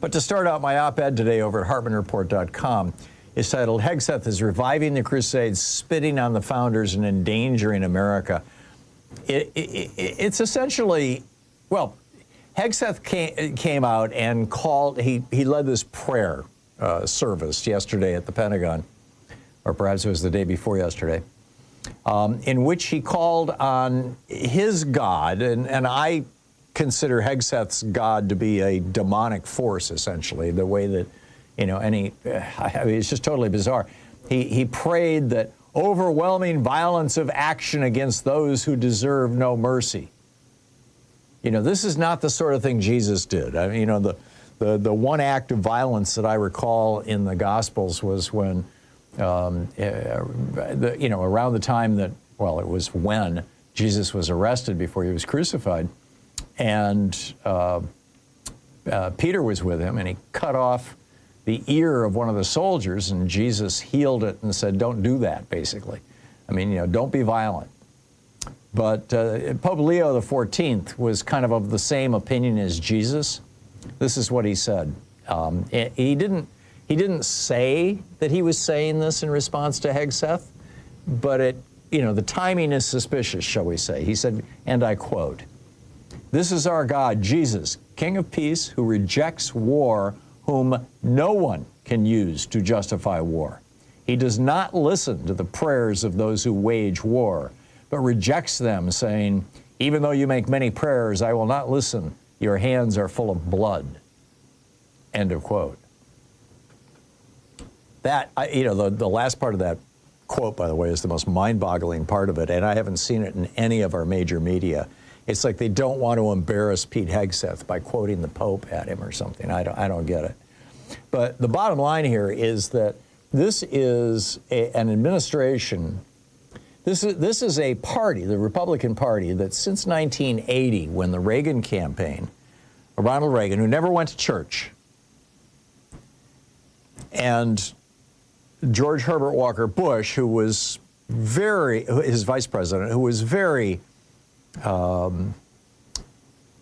But to start out my op-ed today over at HartmannReport.com is titled, Hegseth is Reviving the Crusades, Spitting on the Founders and Endangering America. It's essentially, well, Hegseth came out and called, he led this prayer service yesterday at the Pentagon, or perhaps it was the day before yesterday, in which he called on his God, and I consider Hegseth's God to be a demonic force, essentially, the way that, you know, I mean, it's just totally bizarre. He prayed that overwhelming violence of action against those who deserve no mercy. You know, this is not the sort of thing Jesus did. I mean, you know, the one act of violence that I recall in the Gospels was when, you know, around the time that, well, it was when Jesus was arrested before he was crucified, and Peter was with him, and he cut off the ear of one of the soldiers, and Jesus healed it and said, don't do that, basically. I mean, you know, don't be violent. But Pope Leo XIV was kind of the same opinion as Jesus. This is what he said. He didn't say that he was saying this in response to Hegseth, but you know, the timing is suspicious, shall we say. He said, and I quote, "This is our God, Jesus, King of peace, who rejects war, whom no one can use to justify war. He does not listen to the prayers of those who wage war, but rejects them, saying, even though you make many prayers, I will not listen. Your hands are full of blood." End of quote. That, you know, the last part of that quote, by the way, is the most mind-boggling part of it, and I haven't seen it in any of our major media. It's like they don't want to embarrass Pete Hegseth by quoting the Pope at him or something. I don't get it. But the bottom line here is that this is an administration. This is a party, the Republican Party, that since 1980, when the Reagan campaign, Ronald Reagan, who never went to church, and George Herbert Walker Bush, who was his vice president, who was very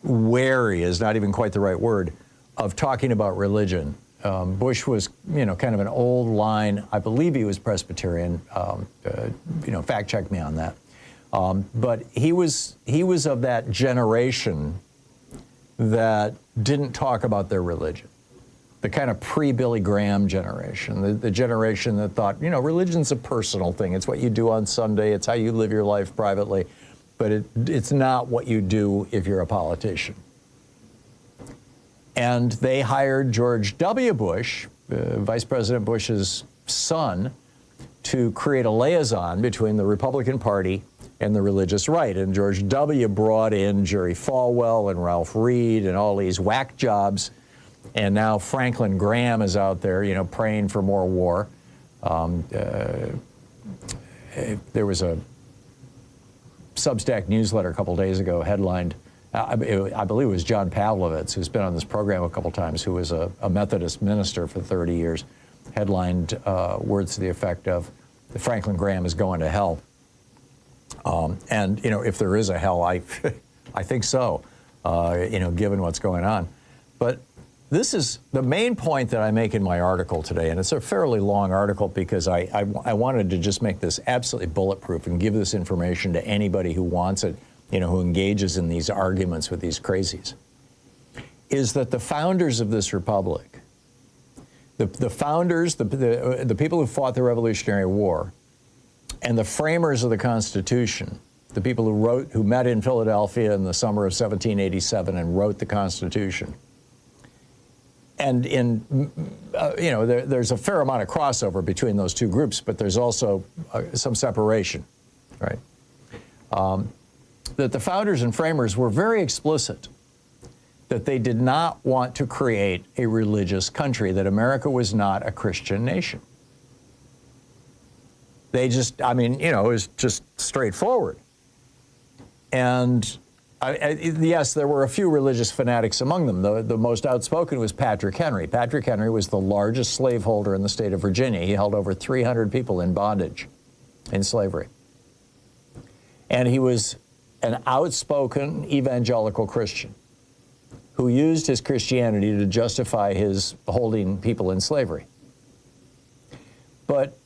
wary, is not even quite the right word, of talking about religion. Bush was, you know, kind of an old line. I believe he was Presbyterian. You know, fact check me on that. But he was of that generation that didn't talk about their religion. The kind of pre-Billy Graham generation, the generation that thought, you know, religion's a personal thing. It's what you do on Sunday. It's how you live your life privately. But it's not what you do if you're a politician. And they hired George W. Bush, Vice President Bush's son, to create a liaison between the Republican Party and the religious right. And George W. brought in Jerry Falwell and Ralph Reed and all these whack jobs. And now Franklin Graham is out there, you know, praying for more war. There was a Substack newsletter a couple days ago headlined, I believe it was John Pavlovitz, who's been on this program a couple times, who was a Methodist minister for 30 years, headlined words to the effect of, Franklin Graham is going to hell. And, you know, if there is a hell, I think so, you know, given what's going on. But this is the main point that I make in my article today, and it's a fairly long article because I wanted to just make this absolutely bulletproof and give this information to anybody who wants it, you know, who engages in these arguments with these crazies, is that the founders of this republic, the founders, the people who fought the Revolutionary War, and the framers of the Constitution, the people who met in Philadelphia in the summer of 1787 and wrote the Constitution. And you know, there's a fair amount of crossover between those two groups, but there's also some separation, right? That the founders and framers were very explicit that they did not want to create a religious country, that America was not a Christian nation. They just, I mean, you know, it was just straightforward. And yes, there were a few religious fanatics among them. The most outspoken was Patrick Henry. Patrick Henry was the largest slaveholder in the state of Virginia. He held over 300 people in bondage, in slavery. And he was an outspoken evangelical Christian who used his Christianity to justify his holding people in slavery. But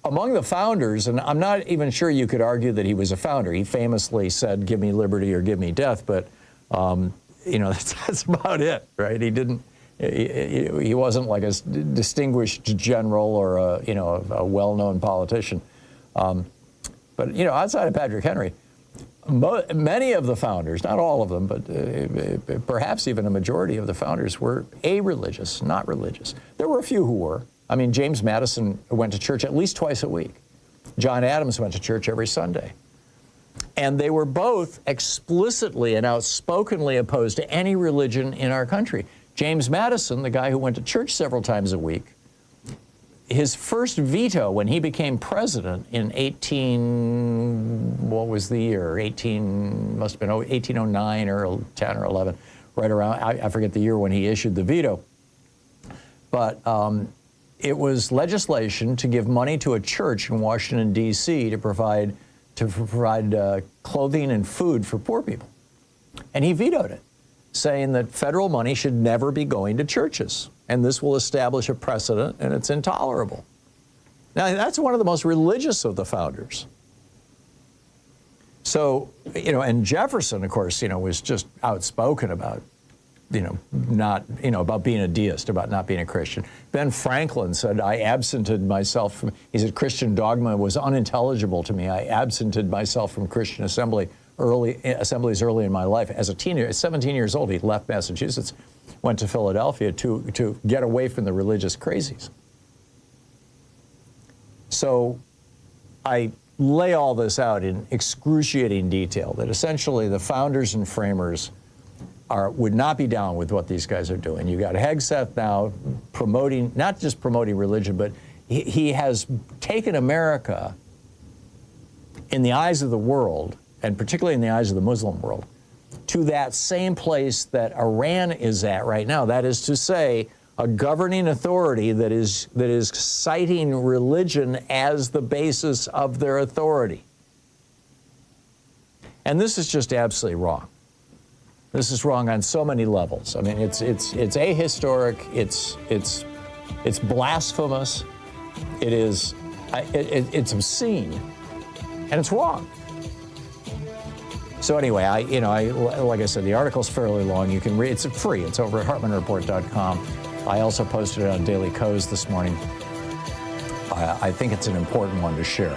among the founders, and I'm not even sure you could argue that he was a founder. He famously said, "Give me liberty or give me death," but you know, that's about it, right? He didn't. He wasn't like a distinguished general or a well-known politician. But you know, outside of Patrick Henry, many of the founders, not all of them, but perhaps even a majority of the founders were a-religious, not religious. There were a few who were. I mean, James Madison went to church at least twice a week. John Adams went to church every Sunday. And they were both explicitly and outspokenly opposed to any religion in our country. James Madison, the guy who went to church several times a week, his first veto when he became president in what was the year? 1809 or 10 or 11, right around, I forget the year when he issued the veto. But it was legislation to give money to a church in Washington, D.C. to provide clothing and food for poor people. And he vetoed it, saying that federal money should never be going to churches. And this will establish a precedent, and it's intolerable. Now, that's one of the most religious of the founders. So, you know, and Jefferson, of course, you know, was just outspoken about, you know, about being a deist, about not being a Christian. Ben Franklin said, I absented myself from, he said, Christian dogma was unintelligible to me. I absented myself from Christian assemblies early in my life. As a teenager, at 17 years old, he left Massachusetts, went to Philadelphia to get away from the religious crazies. So I lay all this out in excruciating detail, that essentially the founders and framers would not be down with what these guys are doing. You got Hegseth now promoting, not just promoting religion, but he has taken America in the eyes of the world, and particularly in the eyes of the Muslim world, to that same place that Iran is at right now. That is to say, a governing authority that is citing religion as the basis of their authority. And this is just absolutely wrong. This is wrong on so many levels. I mean, it's ahistoric. It's blasphemous. It's obscene, and it's wrong. So anyway, like I said, the article's fairly long. You can read. It's free. It's over at HartmannReport.com. I also posted it on Daily Kos this morning. I think it's an important one to share.